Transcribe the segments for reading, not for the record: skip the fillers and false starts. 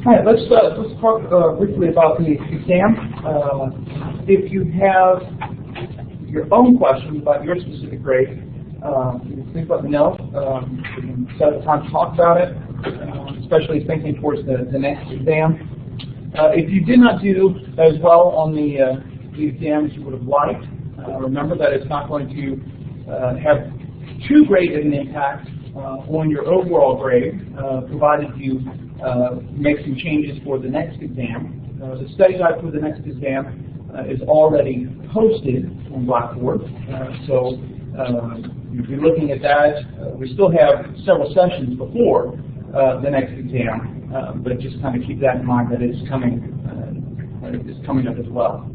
All right, let's talk briefly about the exam. If you have your own questions about your specific grade, please let me know. We can set a time to talk about it, especially thinking towards the next exam. If you did not do as well on the exams you would have liked, remember that it's not going to have too great of an impact on your overall grade, provided you make some changes for the next exam. The study guide for the next exam is already posted on Blackboard, so you'll be looking at that. We still have several sessions before the next exam, but just kind of keep that in mind that it's coming up as well.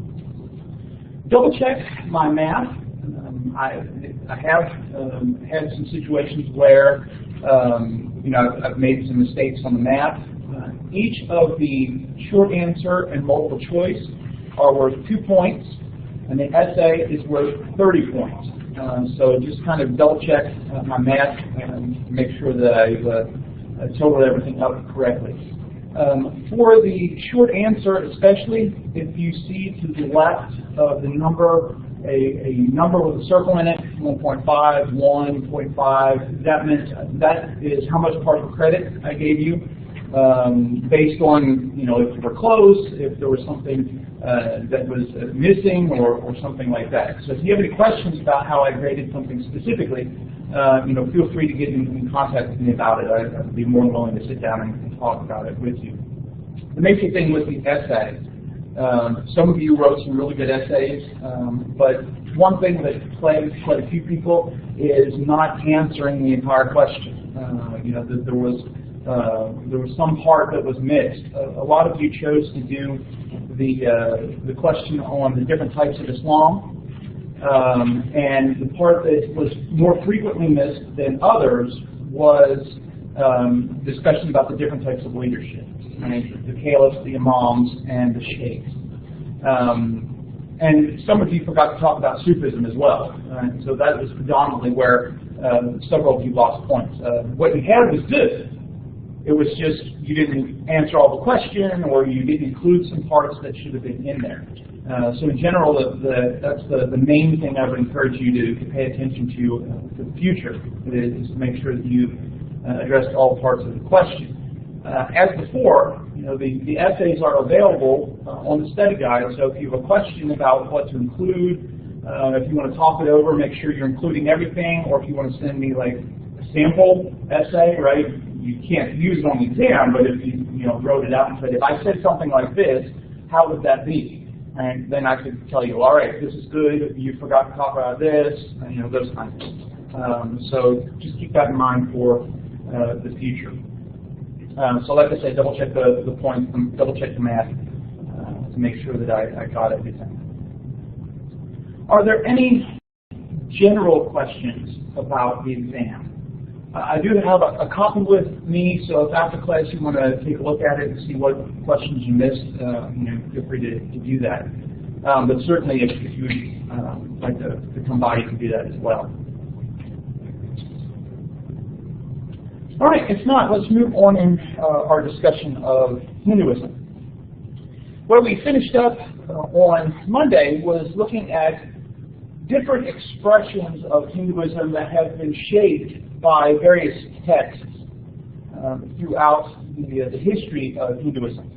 Double check my math. I have had some situations where I've made some mistakes on the math. Each of the short answer and multiple choice are worth 2 points, and the essay is worth 30 points. So just kind of double check my math and make sure that I've totaled everything up correctly. For the short answer especially, if you see to the left of the number a number with a circle in it, 1.5, 1.5, that is how much partial credit I gave you, based on, if you were close, if there was something that was missing or something like that. So if you have any questions about how I graded something specifically, feel free to get in contact with me about it. I'd be more than willing to sit down and talk about it with you. The major thing with the essay, some of you wrote some really good essays, but one thing that plagues quite a few people is not answering the entire question. There was some part that was missed. A lot of you chose to do the question on the different types of Islam, and the part that was more frequently missed than others was discussion about the different types of leadership. The caliphs, the imams, and the sheikhs. And some of you forgot to talk about Sufism as well. So that was predominantly where several of you lost points. What you had was good. It was just you didn't answer all the question, or you didn't include some parts that should have been in there. So in general, that's the main thing I would encourage you to pay attention to for the future, is to make sure that you addressed all parts of the question. As before, the essays are available on the study guide, so if you have a question about what to include, if you want to talk it over, make sure you're including everything, or if you want to send me like a sample essay, right? You can't use it on the exam, but if you wrote it out and said, if I said something like this, how would that be? And then I could tell you, all right, this is good, you forgot to talk about this, those kinds of things. So just keep that in mind for the future. So like I said, double check the points, double check the math to make sure that I got everything. Are there any general questions about the exam? I do have a copy with me, so if after class you want to take a look at it and see what questions you missed, feel free to do that. But certainly if you would like to come by, you can do that as well. All right, if not, let's move on in our discussion of Hinduism. Where we finished up on Monday was looking at different expressions of Hinduism that have been shaped by various texts throughout the history of Hinduism.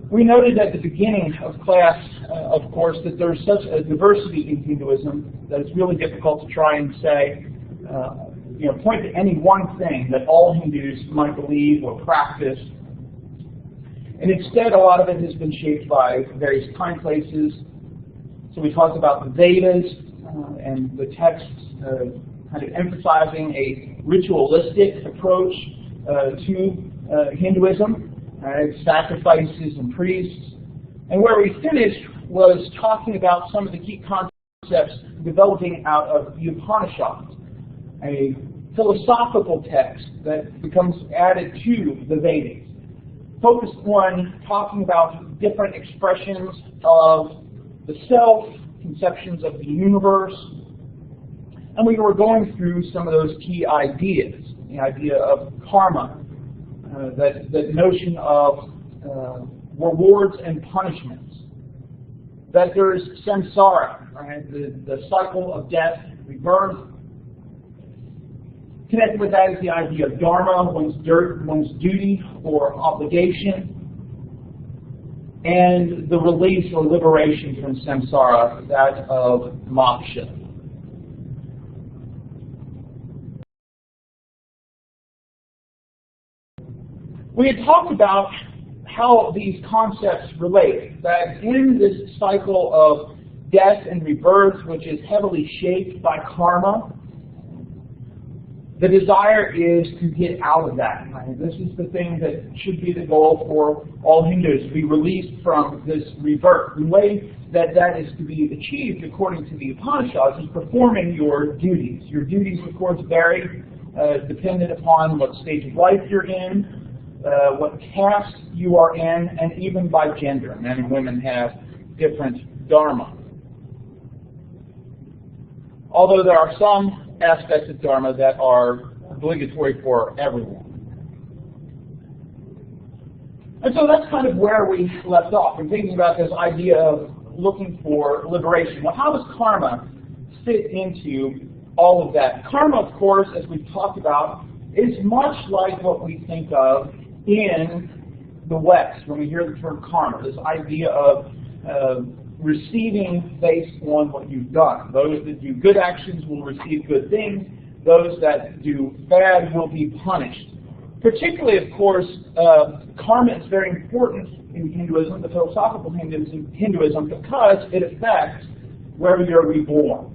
We noted at the beginning of class, of course, that there's such a diversity in Hinduism that it's really difficult to try and say, point to any one thing that all Hindus might believe or practice. And instead, a lot of it has been shaped by various time places. So we talked about the Vedas and the texts kind of emphasizing a ritualistic approach to Hinduism, sacrifices and priests. And where we finished was talking about some of the key concepts developing out of the Upanishads, a philosophical text that becomes added to the Vedas, focused on talking about different expressions of the self, conceptions of the universe, and we were going through some of those key ideas the idea of karma, that notion of rewards and punishments, that there is samsara, right? The cycle of death, rebirth. Connected with that is the idea of dharma, one's duty or obligation, and the release or liberation from samsara, that of moksha. We had talked about how these concepts relate, that in this cycle of death and rebirth, which is heavily shaped by karma, the desire is to get out of that. Right? This is the thing that should be the goal for all Hindus, to be released from this rebirth. The way that that is to be achieved, according to the Upanishads, is performing your duties. Your duties, of course, vary dependent upon what stage of life you're in, what caste you are in, and even by gender. Men and women have different dharma. Although there are some aspects of dharma that are obligatory for everyone. And so that's kind of where we left off, in thinking about this idea of looking for liberation. Well, how does karma fit into all of that? Karma, of course, as we've talked about, is much like what we think of in the West when we hear the term karma, this idea of receiving based on what you've done. Those that do good actions will receive good things. Those that do bad will be punished. Particularly, of course, karma is very important in Hinduism, the philosophical Hinduism, because it affects where you're reborn.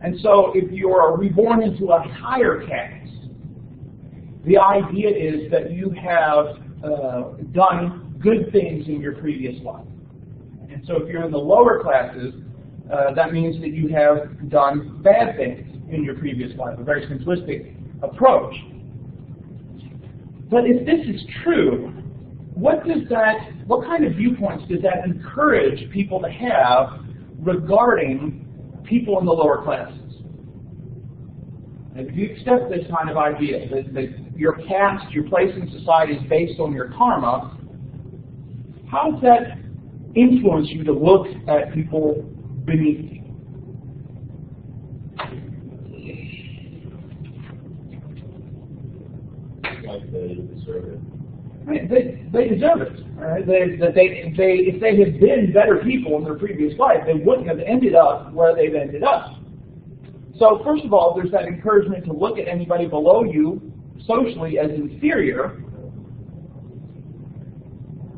And so if you are reborn into a higher caste, the idea is that you have done good things in your previous life. And so if you're in the lower classes, that means that you have done bad things in your previous life, a very simplistic approach. But if this is true, what kind of viewpoints does that encourage people to have regarding people in the lower classes? If you accept this kind of idea, that your caste, your place in society is based on your karma, how does that influence you to look at people beneath you? Like they deserve it. Right, they deserve it. Right? If they had been better people in their previous life, they wouldn't have ended up where they've ended up. So first of all, there's that encouragement to look at anybody below you socially as inferior.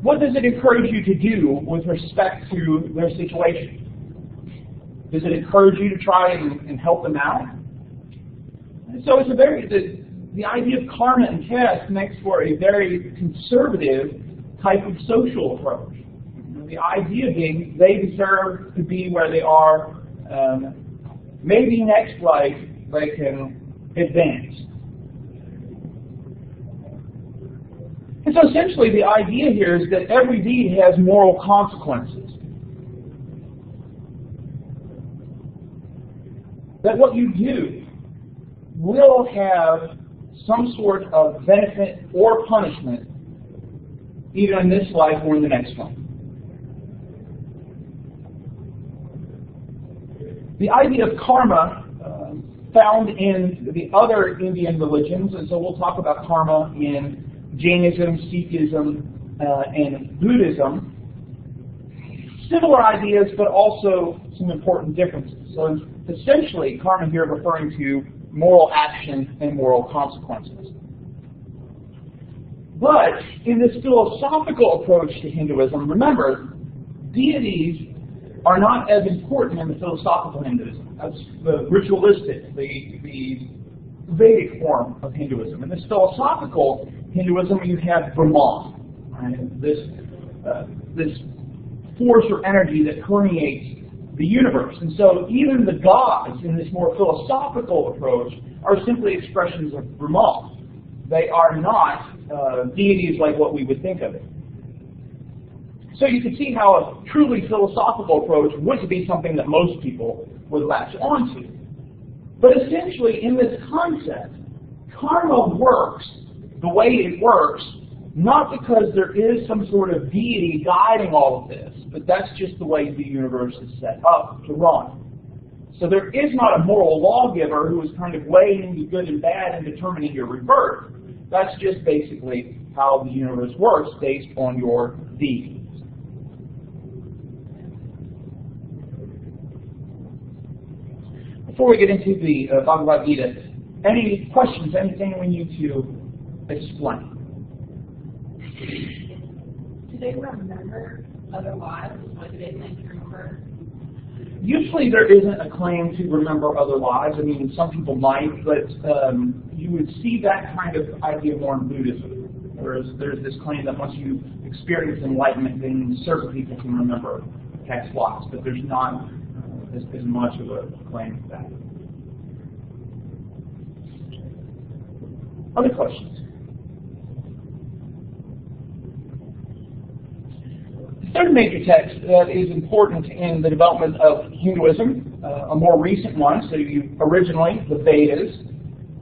What does it encourage you to do with respect to their situation? Does it encourage you to try and help them out? And so it's the idea of karma and caste makes for a very conservative type of social approach. The idea being they deserve to be where they are. Maybe next life they can advance. And so essentially the idea here is that every deed has moral consequences. That what you do will have some sort of benefit or punishment either in this life or in the next one. The idea of karma found in the other Indian religions, and so we'll talk about karma in Jainism, Sikhism, and Buddhism. Similar ideas, but also some important differences. So essentially, karma here referring to moral action and moral consequences. But in this philosophical approach to Hinduism, remember, deities are not as important in the philosophical Hinduism. That's the ritualistic, the Vedic form of Hinduism. In this philosophical Hinduism, you have Brahman, right? This force or energy that permeates the universe. And so even the gods in this more philosophical approach are simply expressions of Brahman. They are not deities like what we would think of it. So you can see how a truly philosophical approach wouldn't be something that most people would latch onto. But essentially, in this concept, karma works the way it works, not because there is some sort of deity guiding all of this, but that's just the way the universe is set up to run. So there is not a moral lawgiver who is kind of weighing the good and bad and determining your rebirth. That's just basically how the universe works based on your deeds. Before we get into the Bhagavad Gita, any questions, anything we need to explain? Do they remember other lives? What do they think to remember? Usually there isn't a claim to remember other lives. I mean, some people might, but you would see that kind of idea more in Buddhism. Whereas there's this claim that once you experience enlightenment, then certain people can remember past lives, but there's not as much of a claim to that. Other questions? The third major text that is important in the development of Hinduism, a more recent one, so originally the Vedas,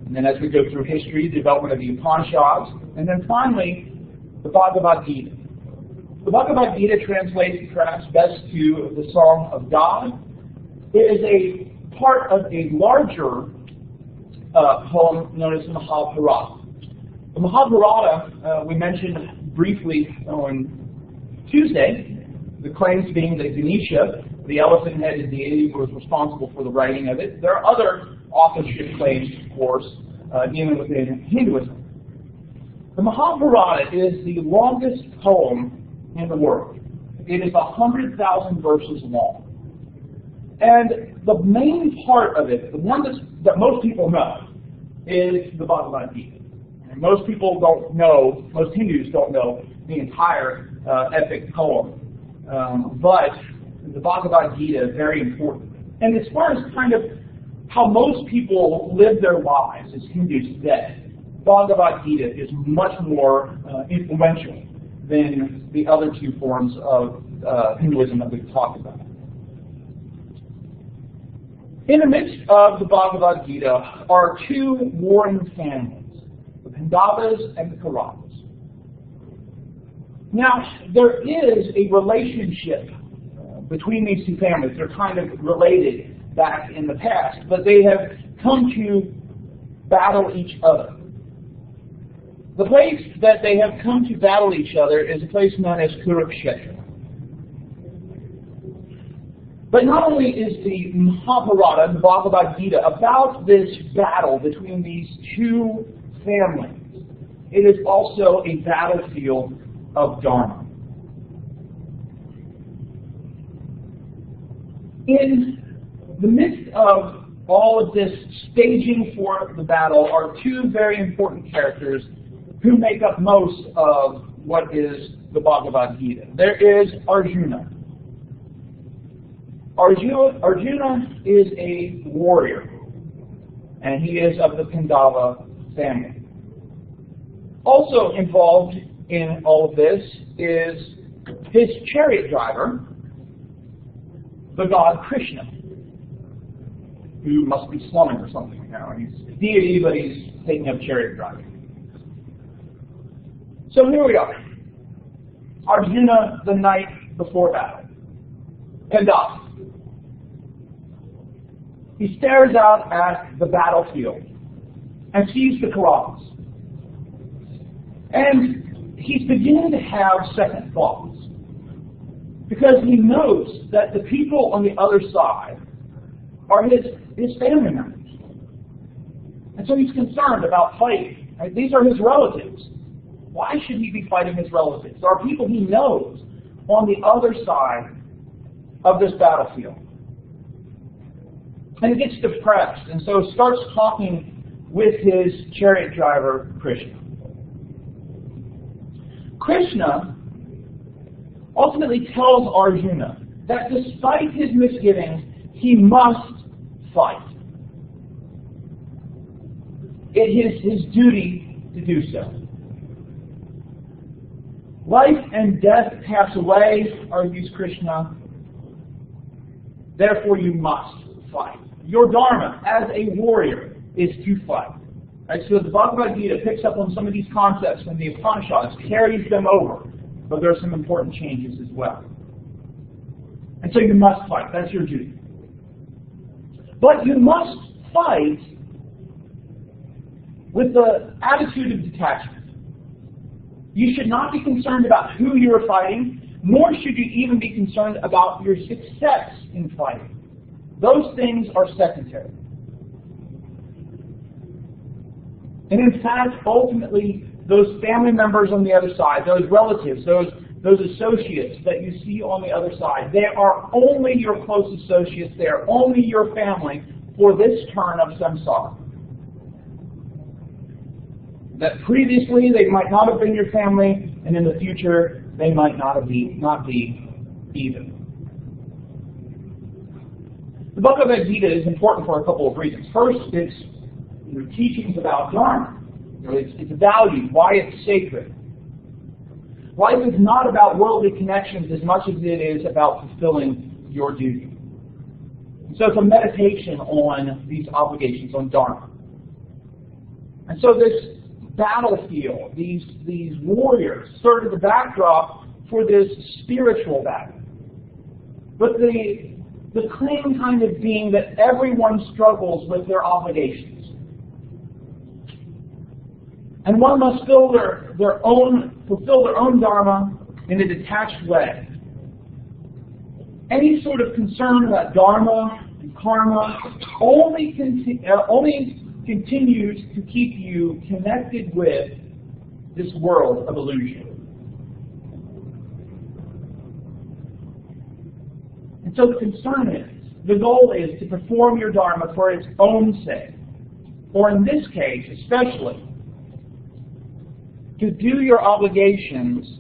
and then as we go through history, the development of the Upanishads, and then finally the Bhagavad Gita. The Bhagavad Gita translates perhaps best to the Song of God. It is a part of a larger poem known as the Mahabharata. The Mahabharata, we mentioned briefly on Tuesday, the claims being that Ganesha, the elephant-headed deity, was responsible for the writing of it. There are other authorship claims, of course, even within Hinduism. The Mahabharata is the longest poem in the world. It is 100,000 verses long. And the main part of it, the one that most people know, is the Bhagavad Gita. And most people don't know, most Hindus don't know the entire epic poem. But the Bhagavad Gita is very important. And as far as kind of how most people live their lives as Hindus today, Bhagavad Gita is much more influential than the other two forms of Hinduism that we've talked about. In the midst of the Bhagavad Gita are two warring families, the Pandavas and the Kauravas. Now, there is a relationship between these two families. They're kind of related back in the past, but they have come to battle each other. The place that they have come to battle each other is a place known as Kurukshetra. But not only is the Mahabharata, the Bhagavad Gita, about this battle between these two families, it is also a battlefield of Dharma. In the midst of all of this staging for the battle are two very important characters who make up most of what is the Bhagavad Gita. There is Arjuna. Arjuna is a warrior, and he is of the Pandava family. Also involved in all of this is his chariot driver, the god Krishna, who must be slumming or something now. He's a deity, but he's taking up chariot driving. So here we are. Arjuna the night before battle. Pandava. He stares out at the battlefield and sees the Kauravas. And he's beginning to have second thoughts, because he knows that the people on the other side are his family members. And so he's concerned about fighting. Right? These are his relatives. Why should he be fighting his relatives? There are people he knows on the other side of this battlefield. And he gets depressed, and so starts talking with his chariot driver, Krishna. Krishna ultimately tells Arjuna that despite his misgivings, he must fight. It is his duty to do so. Life and death pass away, argues Krishna. Therefore you must fight. Your dharma as a warrior is to fight. Right, so the Bhagavad Gita picks up on some of these concepts from the Upanishads, carries them over, but there are some important changes as well. And so you must fight. That's your duty. But you must fight with the attitude of detachment. You should not be concerned about who you are fighting, nor should you even be concerned about your success in fighting. Those things are secondary. And in fact, ultimately, those family members on the other side, those relatives, those associates that you see on the other side, they are only your close associates, they are only your family for this turn of samsara. That previously they might not have been your family, and in the future they might not be either. The Bhagavad Gita is important for a couple of reasons. First, it's teachings about Dharma. It's valued, why it's sacred. Life is not about worldly connections as much as it is about fulfilling your duty. So it's a meditation on these obligations, on Dharma. And so this battlefield, these warriors, serve as a backdrop for this spiritual battle. But the claim kind of being that everyone struggles with their obligations. And one must fulfill their own Dharma in a detached way. Any sort of concern about Dharma and karma only continues to keep you connected with this world of illusion. And so the goal is to perform your Dharma for its own sake. Or in this case, especially, to do your obligations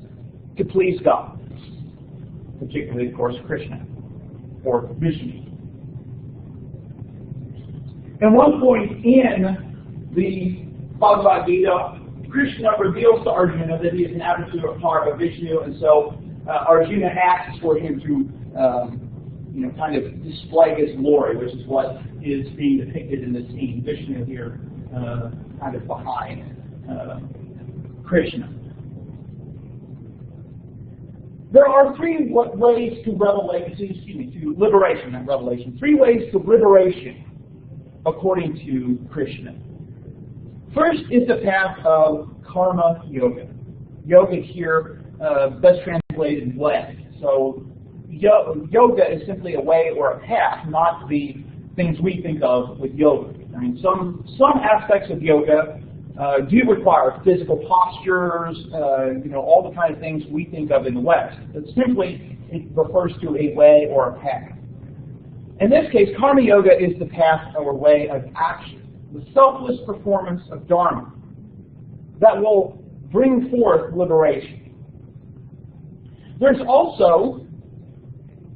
to please God, particularly, of course, Krishna or Vishnu. At one point in the Bhagavad Gita, Krishna reveals to Arjuna that he is an absolute part of Vishnu, and so Arjuna asks for him to kind of display his glory, which is what is being depicted in this scene. Vishnu here kind of behind Krishna. There are three ways to liberation, not revelation. Three ways to liberation, according to Krishna. First is the path of karma yoga. Yoga here, best translated way. So yoga is simply a way or a path, not the things we think of with yoga. I mean, some aspects of yoga do require physical postures, all the kind of things we think of in the West. But simply, it refers to a way or a path. In this case, karma yoga is the path or way of action, the selfless performance of Dharma that will bring forth liberation. There's also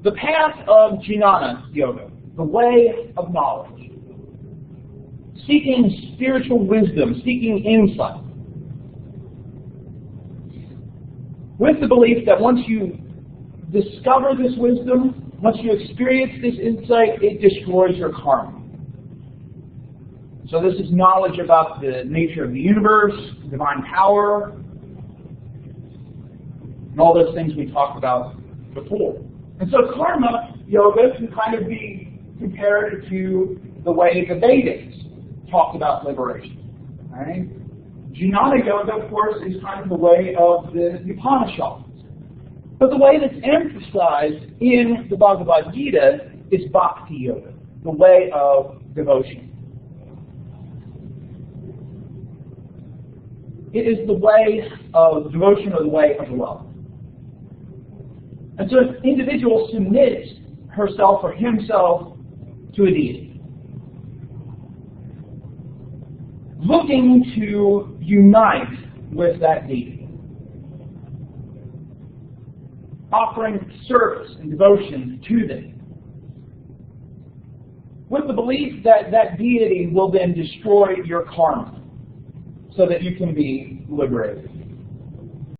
the path of jnana yoga, the way of knowledge. Seeking spiritual wisdom, seeking insight. With the belief that once you discover this wisdom, once you experience this insight, it destroys your karma. So this is knowledge about the nature of the universe, divine power, and all those things we talked about before. And so karma yoga can kind of be compared to the way the Vedas talked about liberation. Right? Jnana yoga, of course, is kind of the way of the Upanishads. But the way that's emphasized in the Bhagavad Gita is bhakti yoga, the way of devotion. It is the way of devotion or the way of love. And so an individual submits herself or himself to a deity, looking to unite with that deity, offering service and devotion to them, with the belief that that deity will then destroy your karma so that you can be liberated.